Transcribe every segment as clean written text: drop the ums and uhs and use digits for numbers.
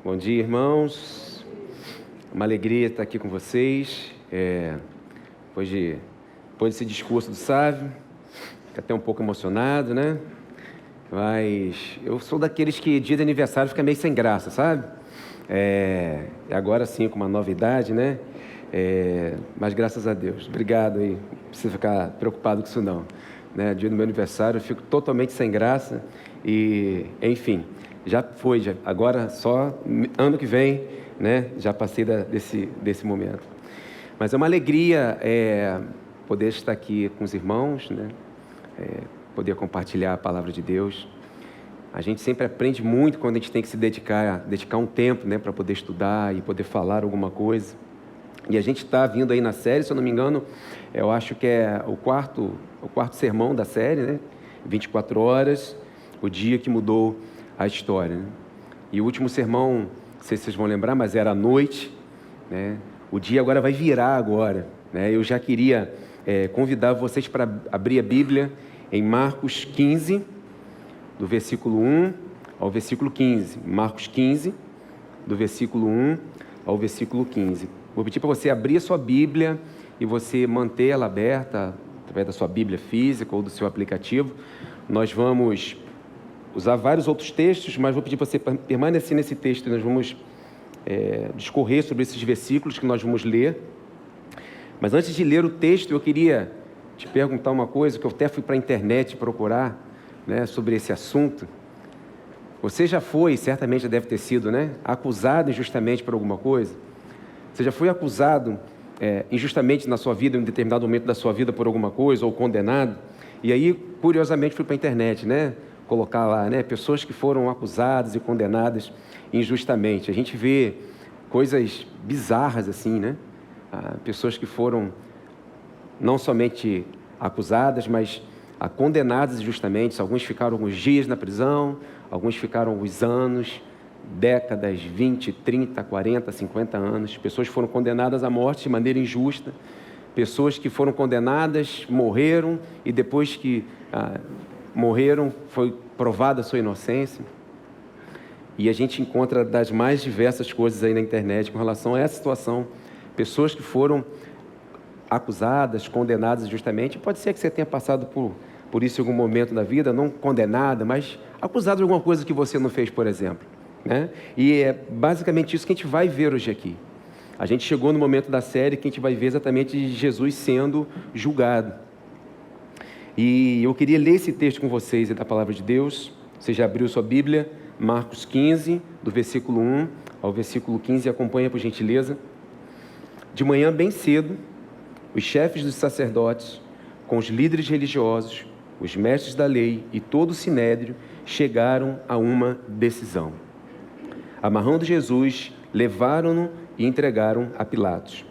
Bom dia, irmãos. Uma alegria estar aqui com vocês. Depois desse discurso do Sávio, fico até um pouco emocionado, né? Mas eu sou daqueles que dia de aniversário fica meio sem graça, sabe? Agora sim, com uma novidade, né? Mas graças a Deus. Obrigado aí. Não precisa ficar preocupado com isso não. Né? Dia do meu aniversário eu fico totalmente sem graça e, enfim, agora só ano que vem, né? Já passei desse momento. Mas é uma alegria poder estar aqui com os irmãos, né? Poder compartilhar a palavra de Deus. A gente sempre aprende muito quando a gente tem que se dedicar um tempo, né, para poder estudar e poder falar alguma coisa. E a gente está vindo aí na série, se eu não me engano, eu acho que é o quarto sermão da série, né? 24 horas, o dia que mudou a história, né? E o último sermão, não sei se vocês vão lembrar, mas era à noite, né? O dia agora vai virar agora, né? Eu já queria convidar vocês para abrir a Bíblia em Marcos 15, do versículo 1 ao versículo 15. Marcos 15, do versículo 1 ao versículo 15. Vou pedir para você abrir a sua Bíblia e você manter ela aberta, através da sua Bíblia física ou do seu aplicativo. Nós vamos usar vários outros textos, mas vou pedir para você permanecer nesse texto. Nós vamos discorrer sobre esses versículos que nós vamos ler. Mas antes de ler o texto, eu queria te perguntar uma coisa, que eu até fui para a internet procurar, né, sobre esse assunto. Você já foi, certamente já deve ter sido, né, acusado injustamente por alguma coisa? Você já foi acusado injustamente na sua vida, em um determinado momento da sua vida, por alguma coisa, ou condenado? E aí, curiosamente, fui para a internet, né, colocar lá, né, pessoas que foram acusadas e condenadas injustamente. A gente vê coisas bizarras assim, né? Pessoas que foram não somente acusadas, mas condenadas injustamente. Alguns ficaram alguns dias na prisão, alguns ficaram alguns anos, décadas, 20, 30, 40, 50 anos. Pessoas foram condenadas à morte de maneira injusta. Pessoas que foram condenadas, morreram, e depois que morreram, foi provada a sua inocência. E a gente encontra das mais diversas coisas aí na internet com relação a essa situação. Pessoas que foram acusadas, condenadas injustamente. Pode ser que você tenha passado por isso em algum momento da vida, não condenada, mas acusado de alguma coisa que você não fez, por exemplo, né? E é basicamente isso que a gente vai ver hoje aqui. A gente chegou no momento da série que a gente vai ver exatamente Jesus sendo julgado. E eu queria ler esse texto com vocês da palavra de Deus. Você já abriu sua Bíblia, Marcos 15, do versículo 1 ao versículo 15, acompanha por gentileza. De manhã bem cedo, os chefes dos sacerdotes, com os líderes religiosos, os mestres da lei e todo o sinédrio chegaram a uma decisão. Amarrando Jesus, levaram-no e entregaram a Pilatos.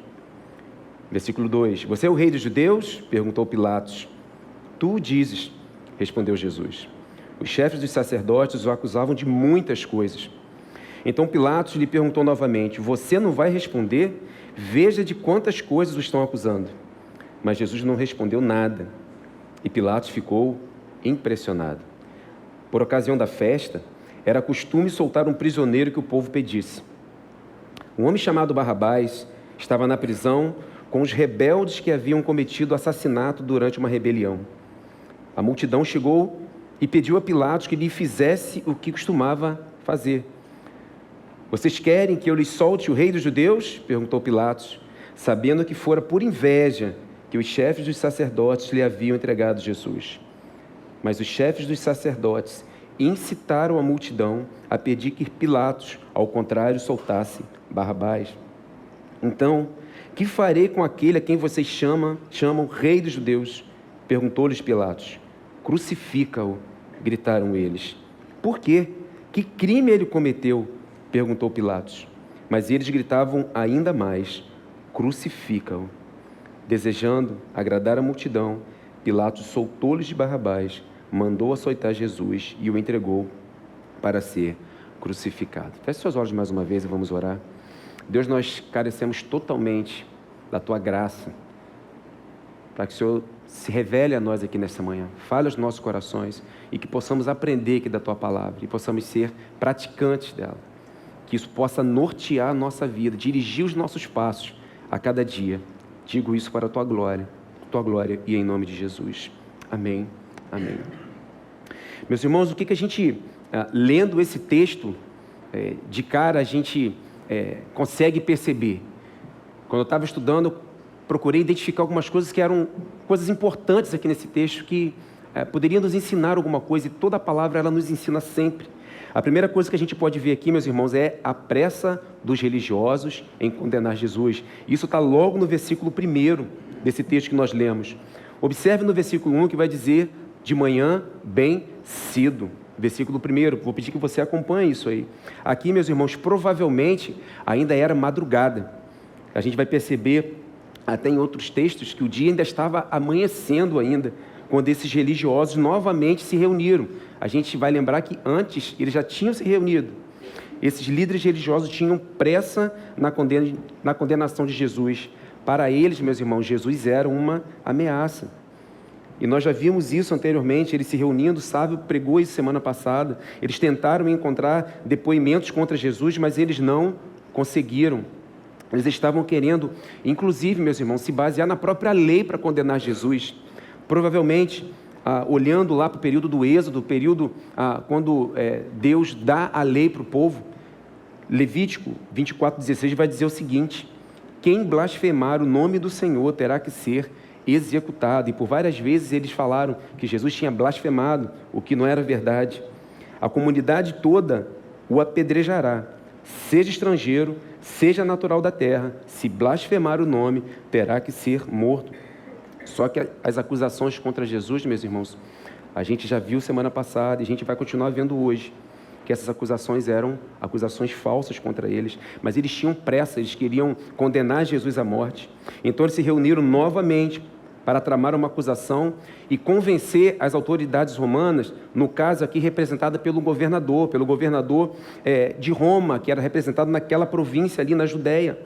Versículo 2. Você é o rei dos judeus? Perguntou Pilatos. Tu o dizes, respondeu Jesus. Os chefes dos sacerdotes o acusavam de muitas coisas. Então Pilatos lhe perguntou novamente, você não vai responder? Veja de quantas coisas o estão acusando. Mas Jesus não respondeu nada. E Pilatos ficou impressionado. Por ocasião da festa, era costume soltar um prisioneiro que o povo pedisse. Um homem chamado Barrabás estava na prisão com os rebeldes que haviam cometido assassinato durante uma rebelião. A multidão chegou e pediu a Pilatos que lhe fizesse o que costumava fazer. Vocês querem que eu lhes solte o rei dos judeus? Perguntou Pilatos, sabendo que fora por inveja que os chefes dos sacerdotes lhe haviam entregado Jesus. Mas os chefes dos sacerdotes incitaram a multidão a pedir que Pilatos, ao contrário, soltasse Barrabás. Então, que farei com aquele a quem vocês chamam rei dos judeus? Perguntou-lhes Pilatos. Crucifica-o, gritaram eles. Por quê? Que crime ele cometeu? Perguntou Pilatos. Mas eles gritavam ainda mais. Crucifica-o. Desejando agradar a multidão, Pilatos soltou-lhes de Barrabás, mandou açoitar Jesus e o entregou para ser crucificado. Feche seus olhos mais uma vez e vamos orar. Deus, nós carecemos totalmente da Tua graça, para que o Senhor se revele a nós aqui nesta manhã, fale aos nossos corações e que possamos aprender aqui da Tua palavra e possamos ser praticantes dela. que isso possa nortear a nossa vida, dirigir os nossos passos a cada dia. Digo isso para a tua glória e em nome de Jesus. Amém, amém. Meus irmãos, o que a gente, lendo esse texto, de cara a gente consegue perceber? Quando eu estava estudando, eu procurei identificar algumas coisas que eram coisas importantes aqui nesse texto, que poderiam nos ensinar alguma coisa, e toda a palavra ela nos ensina sempre. A primeira coisa que a gente pode ver aqui, meus irmãos, é a pressa dos religiosos em condenar Jesus. Isso está logo no versículo 1 desse texto que nós lemos. Observe no versículo 1 que vai dizer, de manhã bem cedo. Versículo 1, vou pedir que você acompanhe isso aí. Aqui, meus irmãos, provavelmente ainda era madrugada. A gente vai perceber até em outros textos que o dia ainda estava amanhecendo ainda, quando esses religiosos novamente se reuniram. A gente vai lembrar que antes eles já tinham se reunido. Esses líderes religiosos tinham pressa na condenação de Jesus. Para eles, meus irmãos, Jesus era uma ameaça. E nós já vimos isso anteriormente, eles se reunindo, o sábio pregou isso semana passada. Eles tentaram encontrar depoimentos contra Jesus, mas eles não conseguiram. Eles estavam querendo, inclusive, meus irmãos, se basear na própria lei para condenar Jesus. Provavelmente, olhando lá para o período do Êxodo, período quando Deus dá a lei para o povo, Levítico 24:16 vai dizer o seguinte: quem blasfemar o nome do Senhor terá que ser executado. E por várias vezes eles falaram que Jesus tinha blasfemado, o que não era verdade. A comunidade toda o apedrejará, seja estrangeiro, seja natural da terra, se blasfemar o nome, terá que ser morto. Só que as acusações contra Jesus, meus irmãos, a gente já viu semana passada e a gente vai continuar vendo hoje, que essas acusações eram acusações falsas contra eles, mas eles tinham pressa, eles queriam condenar Jesus à morte. Então eles se reuniram novamente para tramar uma acusação e convencer as autoridades romanas, no caso aqui representada pelo governador de Roma, que era representado naquela província ali na Judéia.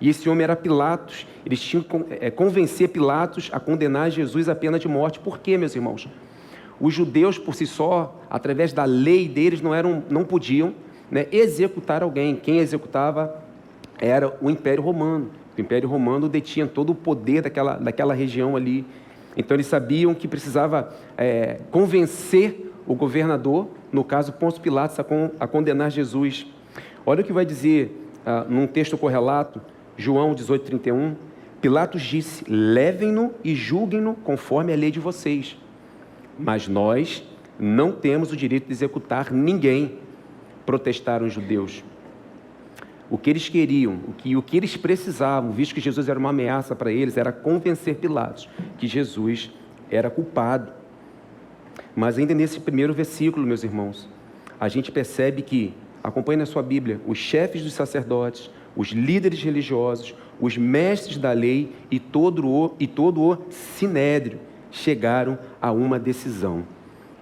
E esse homem era Pilatos. Eles tinham que convencer Pilatos a condenar Jesus à pena de morte. Por quê, meus irmãos? Os judeus, por si só, através da lei deles, não podiam executar alguém. Quem executava era o Império Romano. O Império Romano detinha todo o poder daquela região ali. Então, eles sabiam que precisava convencer o governador, no caso Pôncio Pilatos, a condenar Jesus. Olha o que vai dizer num texto correlato, João 18:31. Pilatos disse: levem-no e julguem-no conforme a lei de vocês. Mas nós não temos o direito de executar ninguém, protestaram os judeus. O que eles queriam, o que eles precisavam, visto que Jesus era uma ameaça para eles, era convencer Pilatos que Jesus era culpado. Mas ainda nesse primeiro versículo, meus irmãos, a gente percebe que, acompanhe na sua Bíblia, os chefes dos sacerdotes, os líderes religiosos, os mestres da lei e todo o sinédrio chegaram a uma decisão.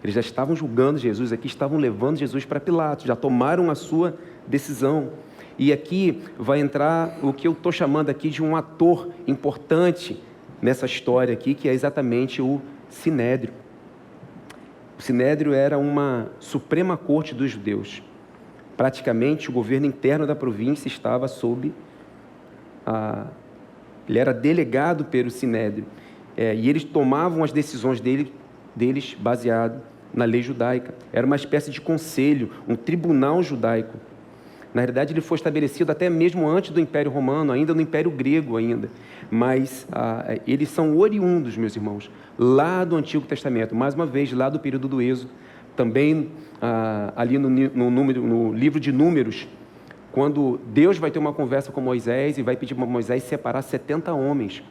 Eles já estavam julgando Jesus aqui, estavam levando Jesus para Pilatos, já tomaram a sua decisão. E aqui vai entrar o que eu estou chamando aqui de um ator importante nessa história aqui, que é exatamente o sinédrio. O sinédrio era uma suprema corte dos judeus. Praticamente o governo interno da província estava sob ele era delegado pelo sinédrio. E eles tomavam as decisões deles baseado na lei judaica. Era uma espécie de conselho, um tribunal judaico. Na realidade, ele foi estabelecido até mesmo antes do Império Romano, ainda no Império Grego ainda. Mas eles são oriundos, meus irmãos, lá do Antigo Testamento. Mais uma vez, lá do período do Êxodo. Também ali no livro de Números, quando Deus vai ter uma conversa com Moisés e vai pedir para Moisés separar 70 homens.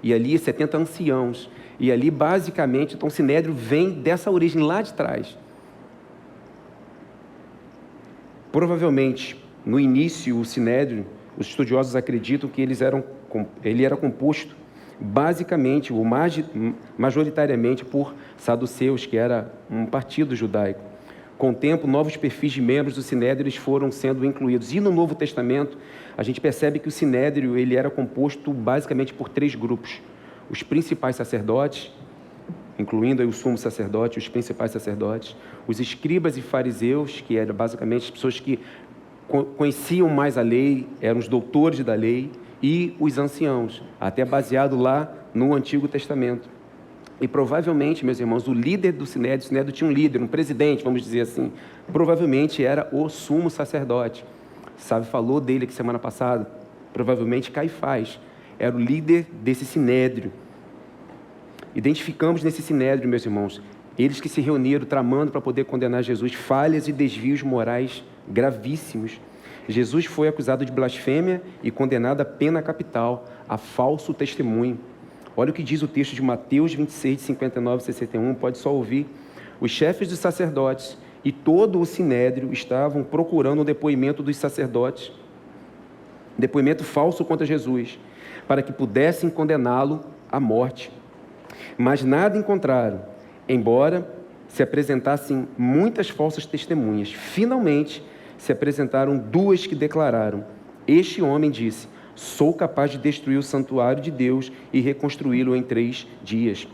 E ali 70 anciãos. E ali, basicamente, então o sinédrio vem dessa origem lá de trás. Provavelmente, no início, o sinédrio, os estudiosos acreditam que ele era composto, basicamente, ou majoritariamente, por saduceus, que era um partido judaico. Com o tempo, novos perfis de membros do sinédrio foram sendo incluídos. E no Novo Testamento, a gente percebe que o sinédrio ele era composto basicamente por 3 grupos. Os principais sacerdotes, incluindo aí o sumo sacerdote, os principais sacerdotes, os escribas e fariseus, que eram basicamente as pessoas que conheciam mais a lei, eram os doutores da lei e os anciãos, até baseado lá no Antigo Testamento. E provavelmente, meus irmãos, o líder do Sinédrio tinha um líder, um presidente, vamos dizer assim, provavelmente era o sumo sacerdote. Sabe, falou dele aqui semana passada, provavelmente Caifás era o líder desse Sinédrio. Identificamos nesse Sinédrio, meus irmãos, eles que se reuniram tramando para poder condenar Jesus, falhas e desvios morais gravíssimos. Jesus foi acusado de blasfêmia e condenado à pena capital, a falso testemunho. Olha o que diz o texto de Mateus 26, 59 e 61, pode só ouvir. Os chefes dos sacerdotes e todo o Sinédrio estavam procurando um depoimento dos sacerdotes, depoimento falso contra Jesus, para que pudessem condená-lo à morte. Mas nada encontraram, embora se apresentassem muitas falsas testemunhas. Finalmente, se apresentaram duas que declararam: este homem disse, sou capaz de destruir o santuário de Deus e reconstruí-lo em 3 dias.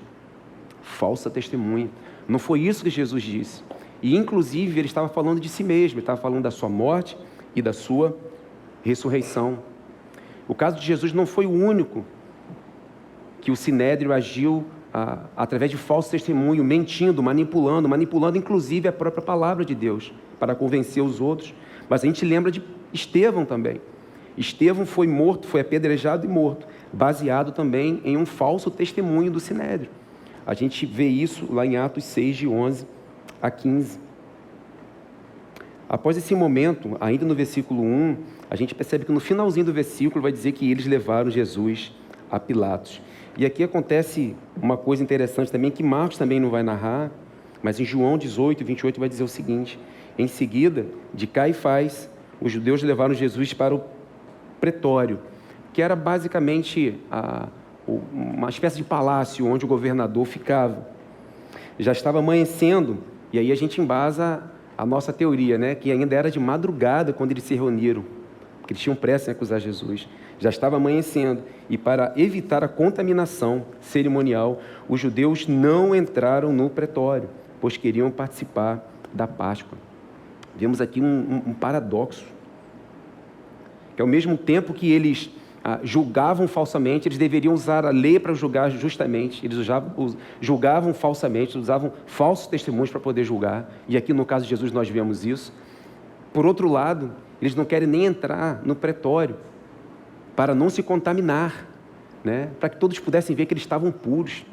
Falsa testemunha. Não foi isso que Jesus disse. E, inclusive, ele estava falando de si mesmo, ele estava falando da sua morte e da sua ressurreição. O caso de Jesus não foi o único que o Sinédrio agiu através de falso testemunho, mentindo, manipulando inclusive a própria palavra de Deus, para convencer os outros. Mas a gente lembra de Estevão também. Estevão foi morto, foi apedrejado e morto, baseado também em um falso testemunho do Sinédrio. A gente vê isso lá em Atos 6, de 11 a 15. Após esse momento, ainda no versículo 1, a gente percebe que no finalzinho do versículo vai dizer que eles levaram Jesus a Pilatos. E aqui acontece uma coisa interessante também, que Marcos também não vai narrar, mas em João 18, 28 vai dizer o seguinte: em seguida, de Caifás, os judeus levaram Jesus para o pretório, que era basicamente uma espécie de palácio onde o governador ficava. Já estava amanhecendo, e aí a gente embasa a nossa teoria, né? Que ainda era de madrugada quando eles se reuniram, porque eles tinham pressa em acusar Jesus. Já estava amanhecendo, e para evitar a contaminação cerimonial, os judeus não entraram no pretório, pois queriam participar da Páscoa. Vemos aqui um paradoxo, que ao mesmo tempo que eles julgavam falsamente, eles deveriam usar a lei para julgar justamente. Eles julgavam falsamente, usavam falsos testemunhos para poder julgar. E aqui no caso de Jesus nós vemos isso. Por outro lado, eles não querem nem entrar no pretório para não se contaminar, né? Para que todos pudessem ver que eles estavam puros.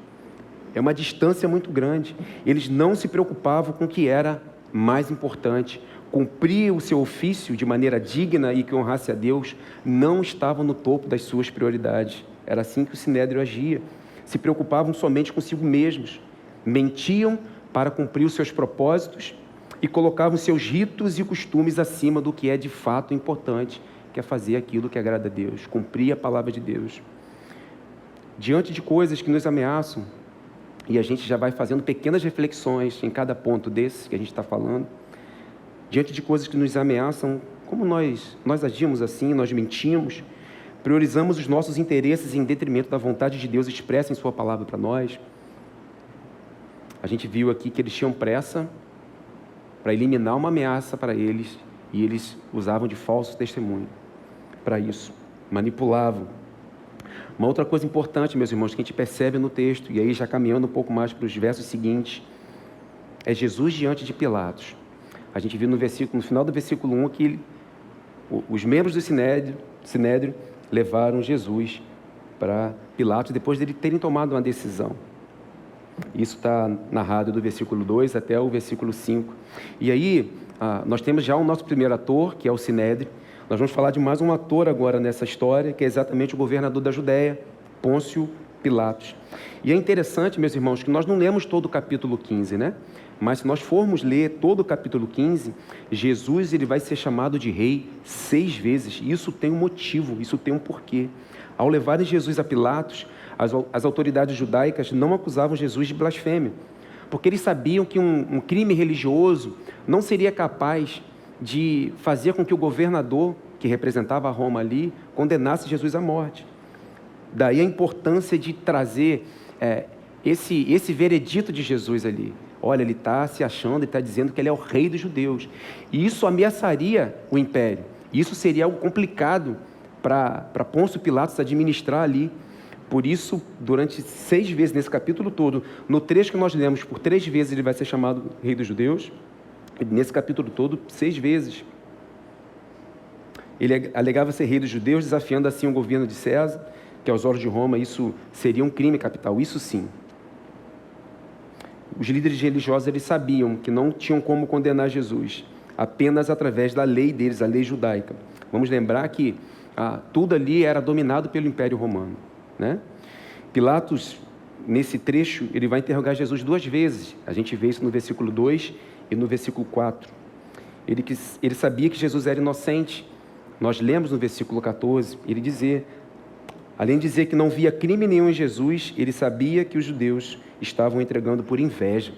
É uma distância muito grande. Eles não se preocupavam com o que era mais importante. Cumprir o seu ofício de maneira digna e que honrasse a Deus não estavam no topo das suas prioridades. Era assim que o Sinédrio agia. Se preocupavam somente consigo mesmos. Mentiam para cumprir os seus propósitos e colocavam seus ritos e costumes acima do que é de fato importante, que é fazer aquilo que agrada a Deus, cumprir a palavra de Deus. Diante de coisas que nos ameaçam, e a gente já vai fazendo pequenas reflexões em cada ponto desse que a gente está falando, diante de coisas que nos ameaçam, como nós agimos assim, nós mentimos, priorizamos os nossos interesses em detrimento da vontade de Deus expressa em sua palavra para nós. A gente viu aqui que eles tinham pressa para eliminar uma ameaça para eles, e eles usavam de falso testemunho para isso, manipulavam. Uma outra coisa importante, meus irmãos, que a gente percebe no texto, e aí já caminhando um pouco mais para os versos seguintes, é Jesus diante de Pilatos. A gente viu no final do versículo 1 que os membros do Sinédrio levaram Jesus para Pilatos depois de terem tomado uma decisão. Isso está narrado do versículo 2 até o versículo 5. E aí, nós temos já o nosso primeiro ator, que é o Sinédrio. Nós vamos falar de mais um ator agora nessa história, que é exatamente o governador da Judéia, Pôncio Pilatos. E é interessante, meus irmãos, que nós não lemos todo o capítulo 15, né? Mas se nós formos ler todo o capítulo 15, Jesus ele vai ser chamado de rei 6 vezes. E isso tem um motivo, isso tem um porquê. Ao levarem Jesus a Pilatos, as autoridades judaicas não acusavam Jesus de blasfêmia, porque eles sabiam que um crime religioso não seria capaz de fazer com que o governador, que representava Roma ali, condenasse Jesus à morte. Daí a importância de trazer esse veredito de Jesus ali. Olha, ele está se achando, ele está dizendo que ele é o rei dos judeus. E isso ameaçaria o império. Isso seria algo complicado para Pôncio Pilatos administrar ali. Por isso, durante 6 vezes, nesse capítulo todo, no trecho que nós lemos, por 3 vezes ele vai ser chamado rei dos judeus. Nesse capítulo todo, 6 vezes. Ele alegava ser rei dos judeus, desafiando assim o governo de César, que aos olhos de Roma isso seria um crime capital, isso sim. Os líderes religiosos eles sabiam que não tinham como condenar Jesus, apenas através da lei deles, a lei judaica. Vamos lembrar que tudo ali era dominado pelo Império Romano, né? Pilatos, nesse trecho, ele vai interrogar Jesus 2 vezes. A gente vê isso no versículo 2 e no versículo 4. Ele sabia que Jesus era inocente. Nós lemos no versículo 14, ele dizer, além de dizer que não via crime nenhum em Jesus, ele sabia que os judeus estavam entregando por inveja.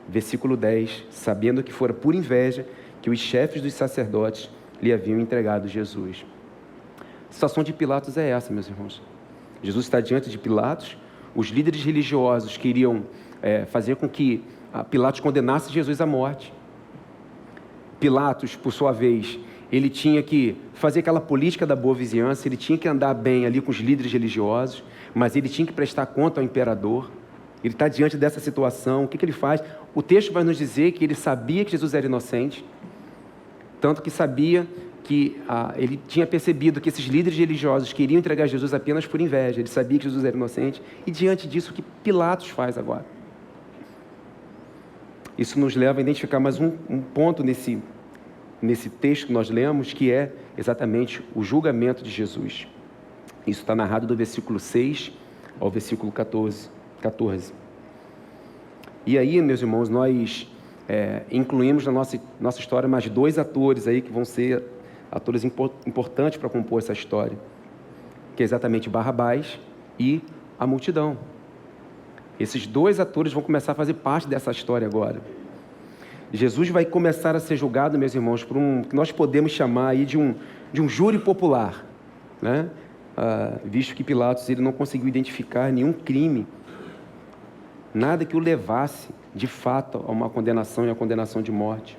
Versículo 10, sabendo que fora por inveja que os chefes dos sacerdotes lhe haviam entregado Jesus. A situação de Pilatos é essa, meus irmãos. Jesus está diante de Pilatos, os líderes religiosos queriam fazer com que Pilatos condenasse Jesus à morte. Pilatos, por sua vez, ele tinha que fazer aquela política da boa vizinhança, ele tinha que andar bem ali com os líderes religiosos, mas ele tinha que prestar conta ao imperador. Ele está diante dessa situação, o que ele faz? O texto vai nos dizer que ele sabia que Jesus era inocente, tanto que sabia que ele tinha percebido que esses líderes religiosos queriam entregar Jesus apenas por inveja, ele sabia que Jesus era inocente, e diante disso, o que Pilatos faz agora? Isso nos leva a identificar mais um ponto nesse texto que nós lemos, que é exatamente o julgamento de Jesus. Isso está narrado do versículo 6 ao versículo 14. E aí, meus irmãos, nós incluímos na nossa história mais 2 atores aí, que vão ser atores importantes para compor essa história, que é exatamente Barrabás e a multidão. Esses 2 atores vão começar a fazer parte dessa história agora. Jesus vai começar a ser julgado, meus irmãos, por que nós podemos chamar aí de um júri popular, né? Visto que Pilatos ele não conseguiu identificar nenhum crime, nada que o levasse, de fato, a uma condenação e a condenação de morte.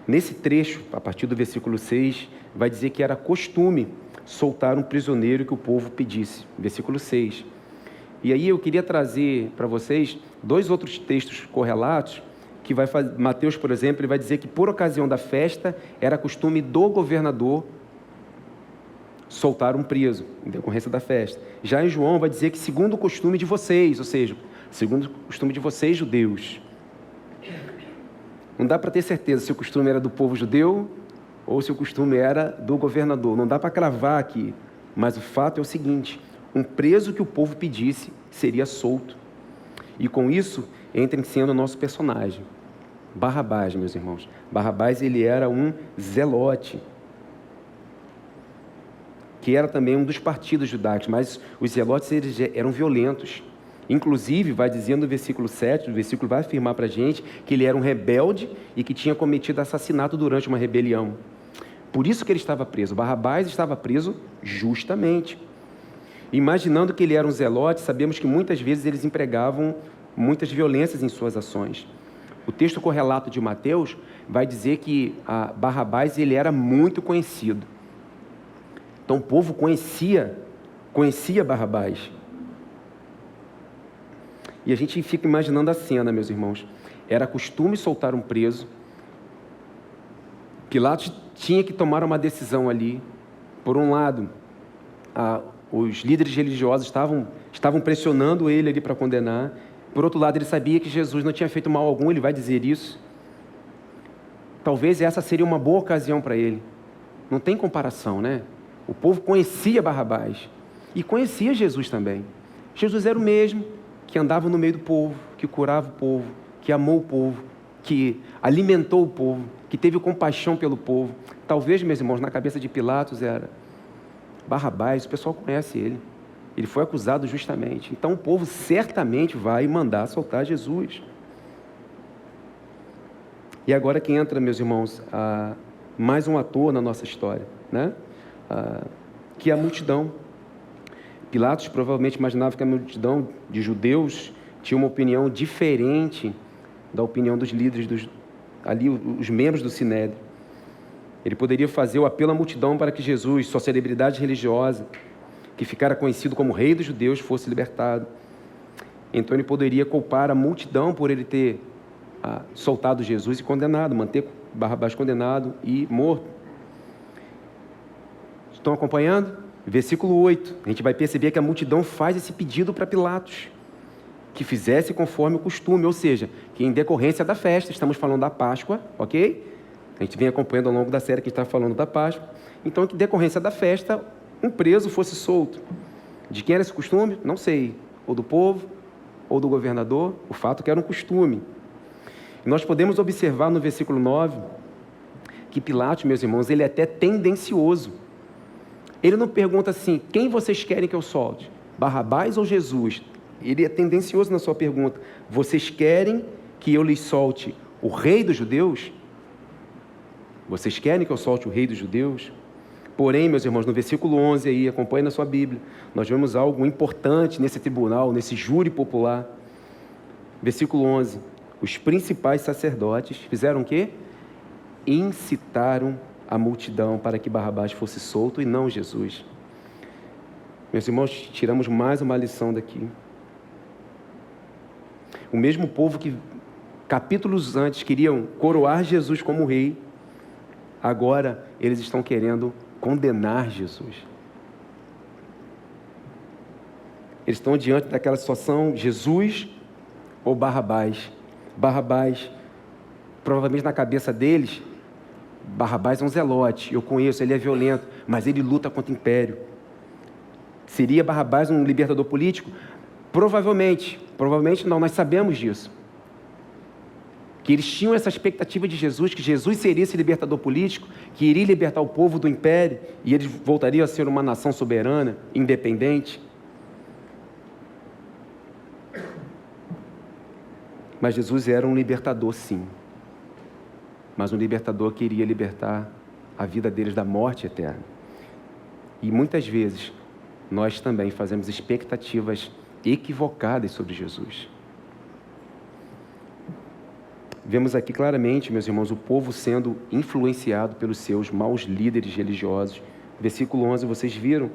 Nesse trecho, a partir do versículo 6, vai dizer que era costume soltar um prisioneiro que o povo pedisse. Versículo 6. E aí eu queria trazer para vocês 2 outros textos correlatos, que vai fazer, Mateus, por exemplo, ele vai dizer que por ocasião da festa, era costume do governador soltar um preso, em decorrência da festa. Já em João vai dizer que segundo o costume de vocês, ou seja, segundo o costume de vocês, judeus. Não dá para ter certeza se o costume era do povo judeu ou se o costume era do governador. Não dá para cravar aqui, mas o fato é o seguinte, um preso que o povo pedisse seria solto. E com isso, entra em cena o nosso personagem, Barrabás, meus irmãos. Barrabás, ele era um zelote, que era também um dos partidos judaicos, mas os zelotes eles eram violentos. Inclusive, vai dizendo no versículo 7, o versículo vai afirmar para a gente que ele era um rebelde e que tinha cometido assassinato durante uma rebelião. Por isso que ele estava preso. Barrabás estava preso justamente. Imaginando que ele era um zelote, sabemos que muitas vezes eles empregavam muitas violências em suas ações. O texto correlato de Mateus vai dizer que Barrabás ele era muito conhecido. Então o povo conhecia Barrabás. E a gente fica imaginando a cena, meus irmãos. Era costume soltar um preso. Pilatos tinha que tomar uma decisão ali. Por um lado, os líderes religiosos estavam pressionando ele ali para condenar. Por outro lado, ele sabia que Jesus não tinha feito mal algum, ele vai dizer isso. Talvez essa seria uma boa ocasião para ele. Não tem comparação, né? O povo conhecia Barrabás e conhecia Jesus também. Jesus era o mesmo que andava no meio do povo, que curava o povo, que amou o povo, que alimentou o povo, que teve compaixão pelo povo. Talvez, meus irmãos, na cabeça de Pilatos era Barrabás, o pessoal conhece ele. Ele foi acusado justamente. Então o povo certamente vai mandar soltar Jesus. E agora que entra, meus irmãos, mais um ator na nossa história, né? Que é a multidão. Pilatos provavelmente imaginava que a multidão de judeus tinha uma opinião diferente da opinião dos líderes, ali os membros do Sinédrio. Ele poderia fazer o apelo à multidão para que Jesus, sua celebridade religiosa, que ficara conhecido como Rei dos Judeus, fosse libertado. Então ele poderia culpar a multidão por ele ter soltado Jesus e condenado, manter Barrabás condenado e morto. Estão acompanhando? Versículo 8, a gente vai perceber que a multidão faz esse pedido para Pilatos, que fizesse conforme o costume, ou seja, que em decorrência da festa, estamos falando da Páscoa, ok? A gente vem acompanhando ao longo da série que está falando da Páscoa. Então, que em decorrência da festa, um preso fosse solto. De quem era esse costume? Não sei. Ou do povo, ou do governador. O fato é que era um costume. E nós podemos observar no versículo 9 que Pilatos, meus irmãos, ele é até tendencioso. Ele não pergunta assim, quem vocês querem que eu solte? Barrabás ou Jesus? Ele é tendencioso na sua pergunta. Vocês querem que eu lhes solte o rei dos judeus? Vocês querem que eu solte o rei dos judeus? Porém, meus irmãos, no versículo 11 aí, acompanhe na sua Bíblia, nós vemos algo importante nesse tribunal, nesse júri popular. Versículo 11, os principais sacerdotes fizeram o quê? Incitaram a multidão para que Barrabás fosse solto e não Jesus. Meus irmãos, tiramos mais uma lição daqui. O mesmo povo que capítulos antes queriam coroar Jesus como rei, agora eles estão querendo condenar Jesus. Eles estão diante daquela situação, Jesus ou Barrabás. Barrabás, provavelmente na cabeça deles, Barrabás é um zelote, eu conheço, ele é violento, mas ele luta contra o império. Seria Barrabás um libertador político? Provavelmente não, nós sabemos disso. Que eles tinham essa expectativa de Jesus, que Jesus seria esse libertador político, que iria libertar o povo do império, e eles voltariam a ser uma nação soberana, independente. Mas Jesus era um libertador, sim. Mas um libertador que iria libertar a vida deles da morte eterna. E muitas vezes, nós também fazemos expectativas equivocadas sobre Jesus. Vemos aqui claramente, meus irmãos, o povo sendo influenciado pelos seus maus líderes religiosos. Versículo 11, vocês viram?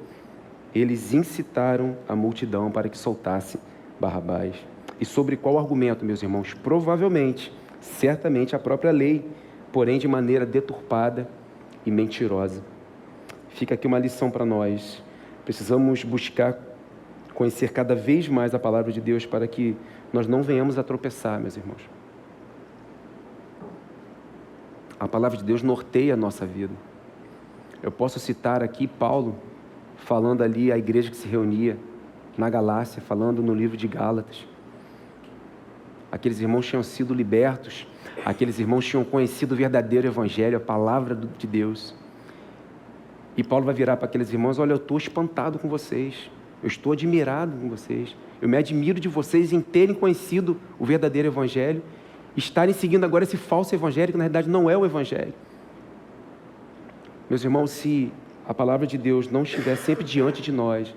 Eles incitaram a multidão para que soltasse Barrabás. E sobre qual argumento, meus irmãos? Provavelmente, certamente a própria lei, porém de maneira deturpada e mentirosa. Fica aqui uma lição para nós. Precisamos buscar conhecer cada vez mais a palavra de Deus para que nós não venhamos a tropeçar, meus irmãos. A palavra de Deus norteia a nossa vida. Eu posso citar aqui Paulo, falando ali a igreja que se reunia na Galácia, falando no livro de Gálatas. Aqueles irmãos tinham sido libertos, aqueles irmãos tinham conhecido o verdadeiro evangelho, a palavra de Deus. E Paulo vai virar para aqueles irmãos, olha, eu estou espantado com vocês, eu estou admirado com vocês, eu me admiro de vocês em terem conhecido o verdadeiro evangelho, estarem seguindo agora esse falso evangelho, que na realidade não é o evangelho. Meus irmãos, se a palavra de Deus não estiver sempre diante de nós,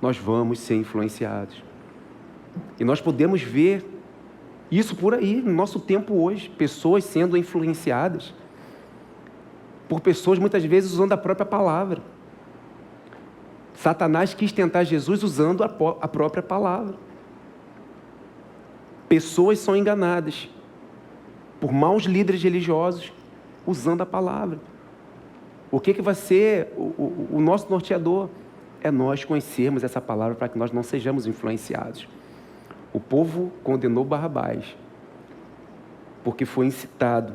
nós vamos ser influenciados. E nós podemos ver isso por aí, no nosso tempo hoje, pessoas sendo influenciadas por pessoas muitas vezes usando a própria palavra. Satanás quis tentar Jesus usando a própria palavra. Pessoas são enganadas por maus líderes religiosos usando a palavra. O que vai ser o nosso norteador? É nós conhecermos essa palavra para que nós não sejamos influenciados. O povo condenou Barrabás porque foi incitado,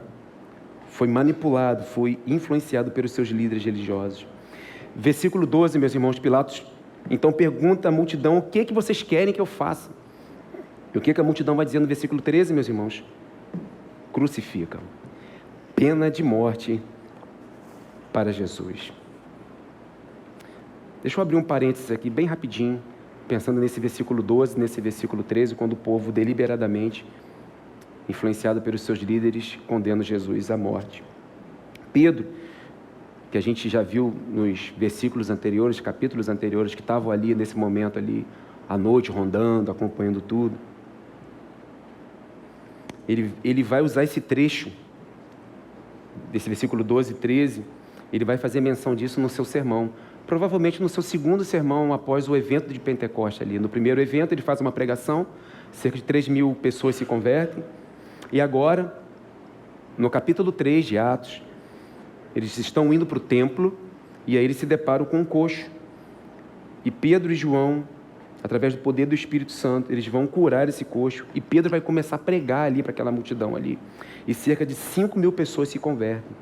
foi manipulado, foi influenciado pelos seus líderes religiosos. Versículo 12, meus irmãos, Pilatos então pergunta à multidão, o que vocês querem que eu faça? E o que a multidão vai dizer no versículo 13, meus irmãos? Crucificam. Pena de morte para Jesus. Deixa eu abrir um parênteses aqui, bem rapidinho, pensando nesse versículo 12, nesse versículo 13, quando o povo deliberadamente, influenciado pelos seus líderes, condena Jesus à morte. Pedro, que a gente já viu nos versículos anteriores, capítulos anteriores, que estavam ali nesse momento ali, à noite, rondando, acompanhando tudo. ele vai usar esse trecho, desse versículo 12 e 13, ele vai fazer menção disso no seu sermão. Provavelmente no seu segundo sermão, após o evento de Pentecoste ali. No primeiro evento, ele faz uma pregação, cerca de 3.000 pessoas se convertem. E agora, no capítulo 3 de Atos, eles estão indo para o templo, e aí eles se deparam com um coxo. E Pedro e João, através do poder do Espírito Santo, eles vão curar esse coxo, e Pedro vai começar a pregar ali para aquela multidão ali. E cerca de 5.000 pessoas se convertem.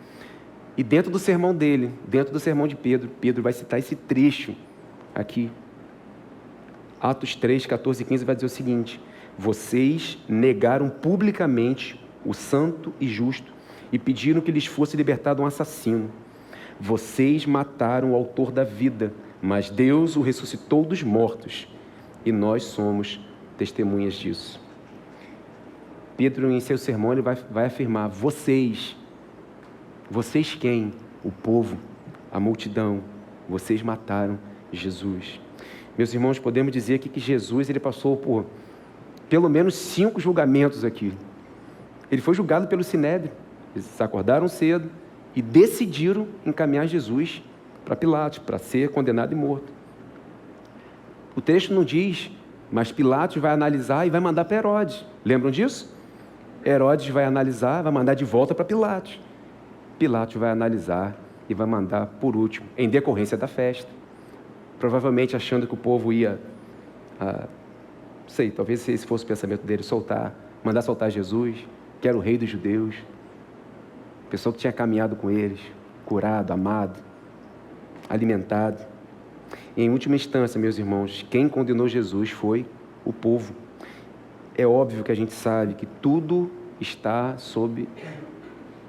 E dentro do sermão dele, dentro do sermão de Pedro, Pedro vai citar esse trecho aqui. Atos 3, 14 e 15 vai dizer o seguinte: vocês negaram publicamente o santo e justo e pediram que lhes fosse libertado um assassino. Vocês mataram o autor da vida, mas Deus o ressuscitou dos mortos, e nós somos testemunhas disso. Pedro, em seu sermão, ele vai afirmar: vocês quem? O povo, a multidão, vocês mataram Jesus. Meus irmãos, podemos dizer aqui que Jesus, ele passou por pelo menos 5 julgamentos aqui. Ele foi julgado pelo Sinédrio. Eles acordaram cedo e decidiram encaminhar Jesus para Pilatos, para ser condenado e morto. O texto não diz, mas Pilatos vai analisar e vai mandar para Herodes. Lembram disso? Herodes vai analisar, vai mandar de volta para Pilatos. Pilatos vai analisar e vai mandar por último, em decorrência da festa. Provavelmente achando que o povo ia, talvez se esse fosse o pensamento dele, mandar soltar Jesus, que era o rei dos judeus, pessoa que tinha caminhado com eles, curado, amado, alimentado. E, em última instância, meus irmãos, quem condenou Jesus foi o povo. É óbvio que a gente sabe que tudo está sob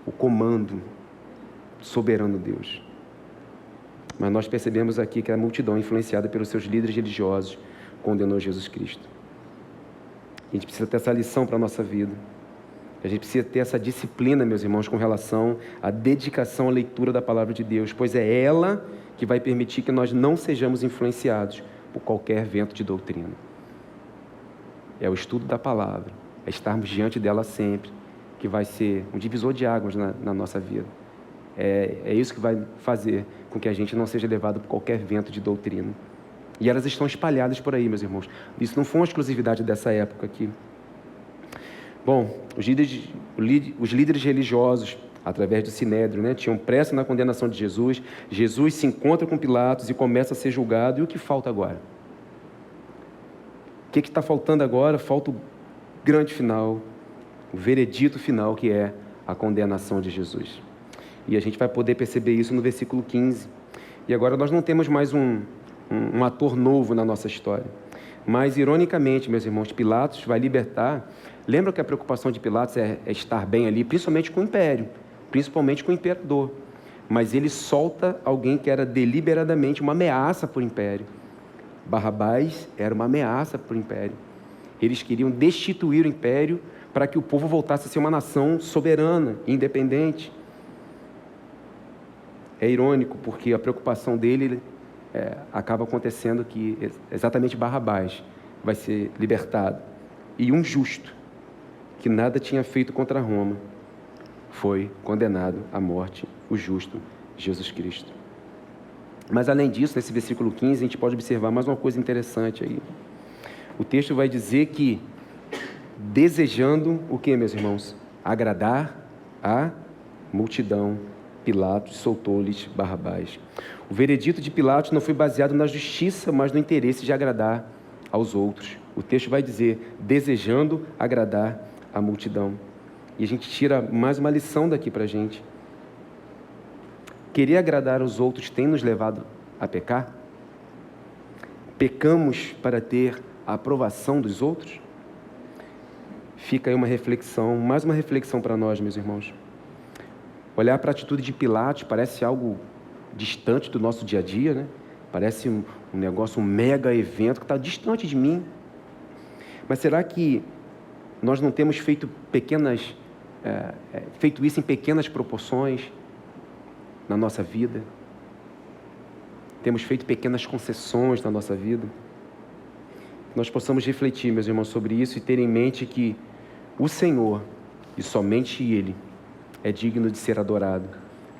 o comando soberano de Deus. Mas nós percebemos aqui que a multidão, influenciada pelos seus líderes religiosos, condenou Jesus Cristo. A gente precisa ter essa lição para a nossa vida. A gente precisa ter essa disciplina, meus irmãos, com relação à dedicação à leitura da palavra de Deus, pois é ela que vai permitir que nós não sejamos influenciados por qualquer vento de doutrina. É o estudo da palavra, é estarmos diante dela sempre, que vai ser um divisor de águas na nossa vida. É isso que vai fazer com que a gente não seja levado por qualquer vento de doutrina. E elas estão espalhadas por aí, meus irmãos. Isso não foi uma exclusividade dessa época aqui. Bom, os líderes religiosos, através do Sinédrio, tinham pressa na condenação de Jesus. Jesus se encontra com Pilatos e começa a ser julgado. E o que falta agora? O que está faltando agora? Falta o grande final, o veredito final, que é a condenação de Jesus. E a gente vai poder perceber isso no versículo 15. E agora nós não temos mais um ator novo na nossa história. Mas, ironicamente, meus irmãos, Pilatos vai libertar. Lembra que a preocupação de Pilatos é estar bem ali, principalmente com o império, principalmente com o imperador. Mas ele solta alguém que era deliberadamente uma ameaça para o império. Barrabás era uma ameaça para o império. Eles queriam destituir o império para que o povo voltasse a ser uma nação soberana, independente. É irônico, porque a preocupação dele acaba acontecendo que exatamente Barrabás vai ser libertado. E um justo, que nada tinha feito contra Roma, foi condenado à morte, o justo Jesus Cristo. Mas, além disso, nesse versículo 15, a gente pode observar mais uma coisa interessante aí. O texto vai dizer que, desejando o que, meus irmãos? Agradar a multidão, Pilatos soltou-lhes Barrabás. O veredito de Pilatos não foi baseado na justiça, mas no interesse de agradar aos outros. O texto vai dizer, desejando agradar a multidão. E a gente tira mais uma lição daqui para a gente. Querer agradar aos outros tem nos levado a pecar? Pecamos para ter a aprovação dos outros? Fica aí uma reflexão, mais uma reflexão para nós, meus irmãos. Olhar para a atitude de Pilatos parece algo distante do nosso dia a dia, né? Parece um negócio, um mega evento que está distante de mim. Mas será que nós não temos feito isso em pequenas proporções na nossa vida? Temos feito pequenas concessões na nossa vida? Nós possamos refletir, meus irmãos, sobre isso e ter em mente que o Senhor, e somente Ele é digno de ser adorado.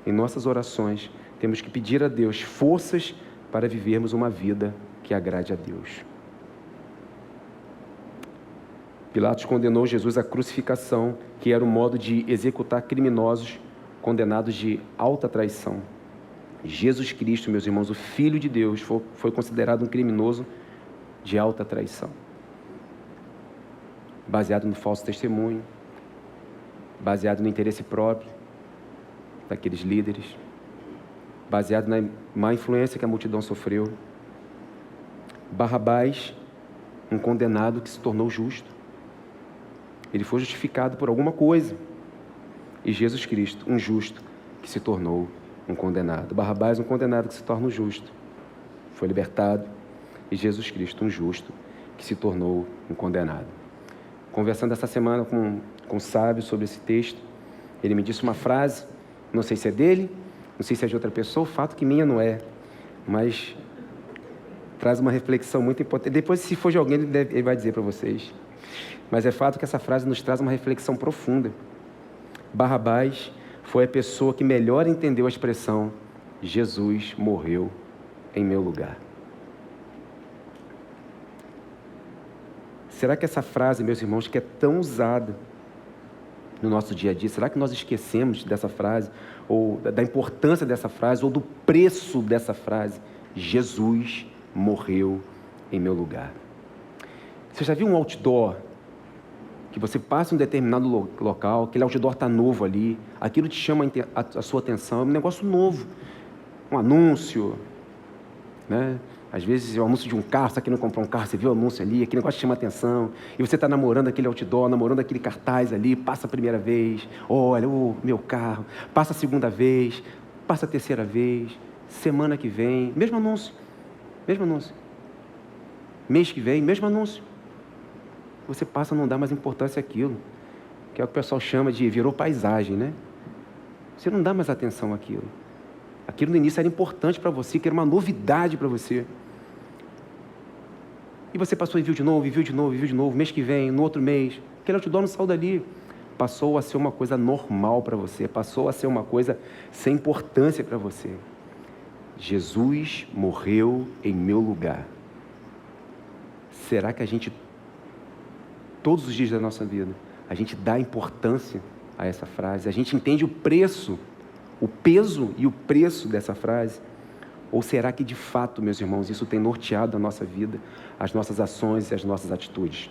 Em nossas orações, temos que pedir a Deus forças para vivermos uma vida que agrade a Deus. Pilatos condenou Jesus à crucificação, que era o modo de executar criminosos condenados de alta traição. Jesus Cristo, meus irmãos, o Filho de Deus, foi considerado um criminoso de alta traição, baseado no falso testemunho, baseado no interesse próprio daqueles líderes, baseado na má influência que a multidão sofreu. Barrabás, um condenado que se tornou justo. Ele foi justificado por alguma coisa. E Jesus Cristo, um justo que se tornou um condenado. Barrabás, um condenado que se torna um justo. Foi libertado. E Jesus Cristo, um justo que se tornou um condenado. Conversando essa semana com um sábio sobre esse texto, ele me disse uma frase, não sei se é dele, não sei se é de outra pessoa, o fato que minha não é, mas traz uma reflexão muito importante. Depois, se for de alguém, ele vai dizer para vocês. Mas é fato que essa frase nos traz uma reflexão profunda. Barrabás foi a pessoa que melhor entendeu a expressão Jesus morreu em meu lugar. Será que essa frase, meus irmãos, que é tão usada no nosso dia a dia, será que nós esquecemos dessa frase, ou da importância dessa frase, ou do preço dessa frase? Jesus morreu em meu lugar. Você já viu um outdoor que você passa em um determinado local, aquele outdoor está novo ali, aquilo te chama a sua atenção, é um negócio novo, um anúncio, né? Às vezes é o anúncio de um carro, você querendo comprar um carro, você viu o anúncio ali, aquele negócio te chama a atenção, e você está namorando aquele outdoor, namorando aquele cartaz ali, passa a primeira vez, olha, meu carro, passa a segunda vez, passa a terceira vez, semana que vem, mesmo anúncio, mês que vem, mesmo anúncio. Você passa a não dar mais importância àquilo, que é o que o pessoal chama de virou paisagem, né? Você não dá mais atenção àquilo. Aquilo no início era importante para você, que era uma novidade para você. E você passou e viu de novo, mês que vem, no outro mês. Aquele outdoor não saiu dali. Passou a ser uma coisa normal para você, passou a ser uma coisa sem importância para você. Jesus morreu em meu lugar. Será que a gente, todos os dias da nossa vida, a gente dá importância a essa frase? A gente entende o preço, o peso e o preço dessa frase? Ou será que de fato, meus irmãos, isso tem norteado a nossa vida, as nossas ações e as nossas atitudes?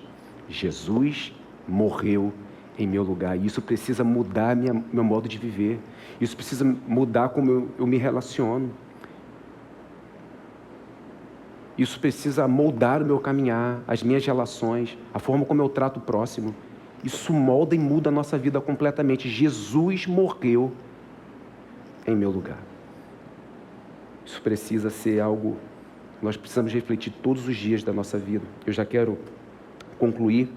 Jesus morreu em meu lugar, e isso precisa mudar meu modo de viver, isso precisa mudar como eu me relaciono, isso precisa moldar o meu caminhar, as minhas relações, a forma como eu trato o próximo. Isso molda e muda a nossa vida completamente. Jesus morreu em meu lugar. Isso precisa ser algo que nós precisamos refletir todos os dias da nossa vida. Eu já quero concluir.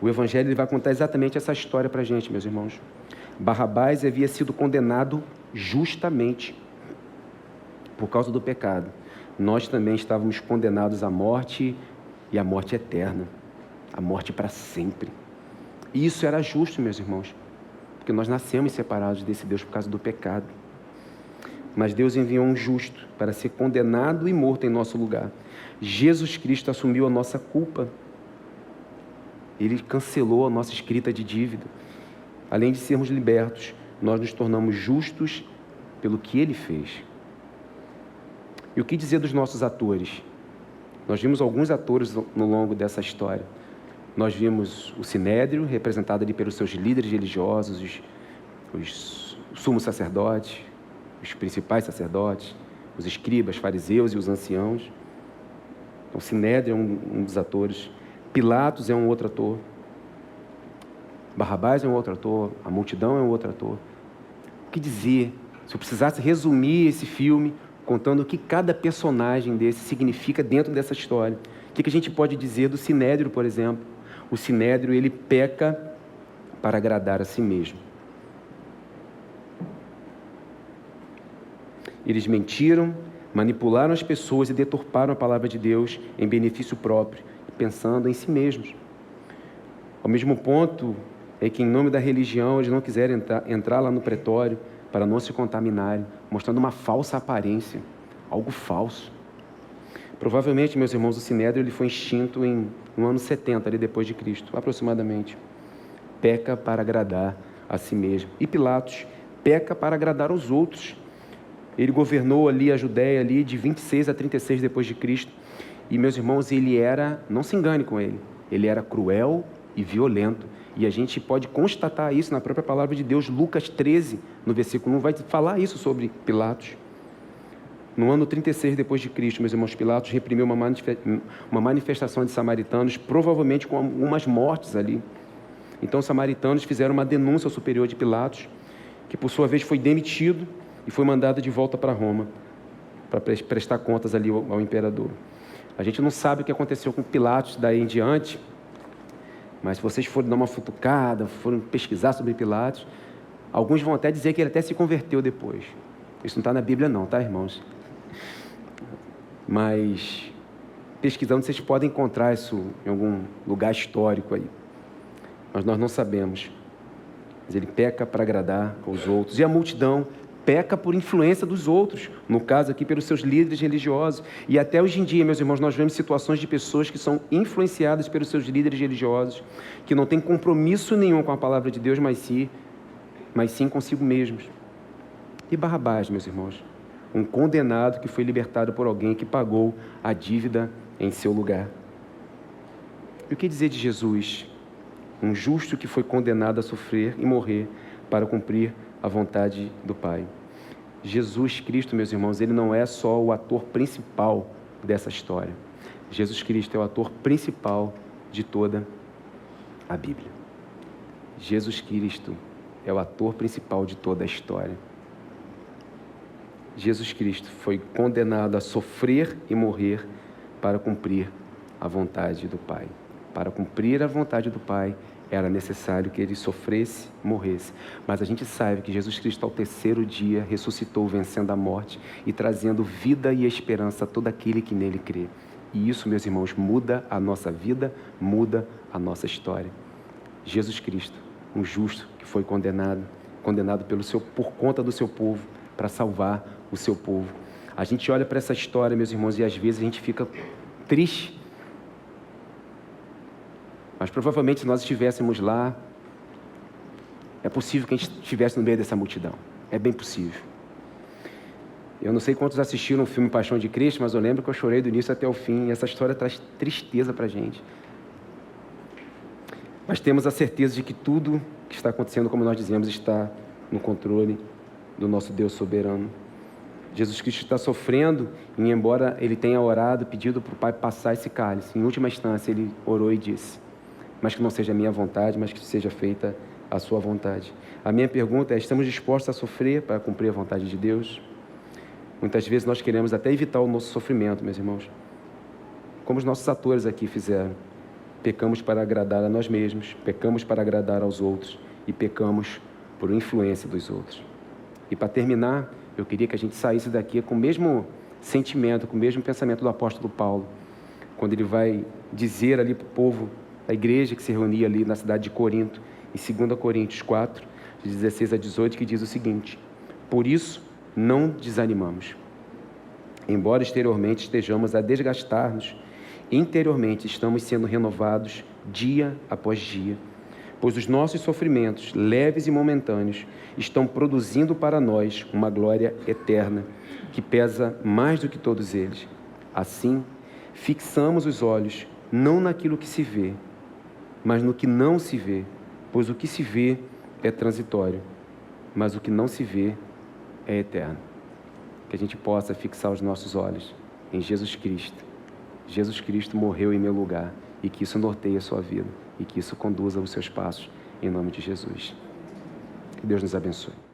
O Evangelho ele vai contar exatamente essa história para a gente, meus irmãos. Barrabás havia sido condenado justamente por causa do pecado. Nós também estávamos condenados à morte e à morte eterna, à morte para sempre. E isso era justo, meus irmãos, porque nós nascemos separados desse Deus por causa do pecado. Mas Deus enviou um justo para ser condenado e morto em nosso lugar. Jesus Cristo assumiu a nossa culpa. Ele cancelou a nossa escrita de dívida. Além de sermos libertos, nós nos tornamos justos pelo que Ele fez. E o que dizer dos nossos atores? Nós vimos alguns atores no longo dessa história. Nós vimos o Sinédrio, representado ali pelos seus líderes religiosos, os sumos sacerdotes, os principais sacerdotes, os escribas, fariseus e os anciãos. Então, o Sinédrio é um dos atores. Pilatos é um outro ator. Barrabás é um outro ator. A multidão é um outro ator. O que dizer? Se eu precisasse resumir esse filme, contando o que cada personagem desse significa dentro dessa história, o que a gente pode dizer do Sinédrio, por exemplo? O Sinédrio, ele peca para agradar a si mesmo. Eles mentiram, manipularam as pessoas e deturparam a palavra de Deus em benefício próprio, pensando em si mesmos. Ao mesmo ponto, é que em nome da religião eles não quiseram entrar lá no pretório para não se contaminarem, mostrando uma falsa aparência, algo falso. Provavelmente, meus irmãos, o Sinédrio ele foi extinto no ano 70, ali depois de Cristo, aproximadamente. Peca para agradar a si mesmo. E Pilatos peca para agradar aos outros. Ele governou ali a Judéia ali de 26 a 36 depois de Cristo. E, meus irmãos, ele era, não se engane com ele era cruel e violento. E a gente pode constatar isso na própria palavra de Deus. Lucas 13, no versículo 1, vai falar isso sobre Pilatos. No ano 36 depois de Cristo, meus irmãos, Pilatos reprimiu uma manifestação de samaritanos, provavelmente com algumas mortes ali. Então, os samaritanos fizeram uma denúncia ao superior de Pilatos, que por sua vez foi demitido e foi mandado de volta para Roma, para prestar contas ali ao imperador. A gente não sabe o que aconteceu com Pilatos daí em diante, mas se vocês forem dar uma futucada, forem pesquisar sobre Pilatos, alguns vão até dizer que ele até se converteu depois. Isso não está na Bíblia não, tá, irmãos? Mas, pesquisando, vocês podem encontrar isso em algum lugar histórico aí. Mas nós não sabemos. Mas ele peca para agradar aos outros. E a multidão peca por influência dos outros. No caso aqui, pelos seus líderes religiosos. E até hoje em dia, meus irmãos, nós vemos situações de pessoas que são influenciadas pelos seus líderes religiosos, que não têm compromisso nenhum com a palavra de Deus, mas sim consigo mesmos. E Barrabás, meus irmãos, um condenado que foi libertado por alguém que pagou a dívida em seu lugar. E o que dizer de Jesus? Um justo que foi condenado a sofrer e morrer para cumprir a vontade do Pai. Jesus Cristo, meus irmãos, ele não é só o ator principal dessa história. Jesus Cristo é o ator principal de toda a Bíblia. Jesus Cristo é o ator principal de toda a história. Jesus Cristo foi condenado a sofrer e morrer para cumprir a vontade do Pai. Para cumprir a vontade do Pai, era necessário que ele sofresse, morresse. Mas a gente sabe que Jesus Cristo, ao terceiro dia, ressuscitou, vencendo a morte e trazendo vida e esperança a todo aquele que nele crê. E isso, meus irmãos, muda a nossa vida, muda a nossa história. Jesus Cristo, um justo que foi condenado por conta do seu povo, para salvar o seu povo. A gente olha para essa história, meus irmãos, e às vezes a gente fica triste. Mas provavelmente se nós estivéssemos lá, é possível que a gente estivesse no meio dessa multidão. É bem possível. Eu não sei quantos assistiram o filme Paixão de Cristo, mas eu lembro que eu chorei do início até o fim. E essa história traz tristeza para a gente. Mas temos a certeza de que tudo que está acontecendo, como nós dizemos, está no controle do nosso Deus soberano. Jesus Cristo está sofrendo e, embora ele tenha orado, pedido para o Pai passar esse cálice, em última instância ele orou e disse: mas que não seja a minha vontade, mas que seja feita a sua vontade. A minha pergunta é: estamos dispostos a sofrer para cumprir a vontade de Deus? Muitas vezes nós queremos até evitar o nosso sofrimento, meus irmãos, como os nossos atores aqui fizeram. Pecamos para agradar a nós mesmos, pecamos para agradar aos outros e pecamos por influência dos outros. E para terminar, eu queria que a gente saísse daqui com o mesmo sentimento, com o mesmo pensamento do apóstolo Paulo, quando ele vai dizer ali para o povo, a igreja que se reunia ali na cidade de Corinto, em 2 Coríntios 4, de 16 a 18, que diz o seguinte: por isso não desanimamos. Embora exteriormente estejamos a desgastar-nos, interiormente estamos sendo renovados dia após dia, pois os nossos sofrimentos, leves e momentâneos, estão produzindo para nós uma glória eterna, que pesa mais do que todos eles. Assim, fixamos os olhos não naquilo que se vê, mas no que não se vê, pois o que se vê é transitório, mas o que não se vê é eterno. Que a gente possa fixar os nossos olhos em Jesus Cristo. Jesus Cristo morreu em meu lugar, e que isso norteie a sua vida, e que isso conduza os seus passos, em nome de Jesus. Que Deus nos abençoe.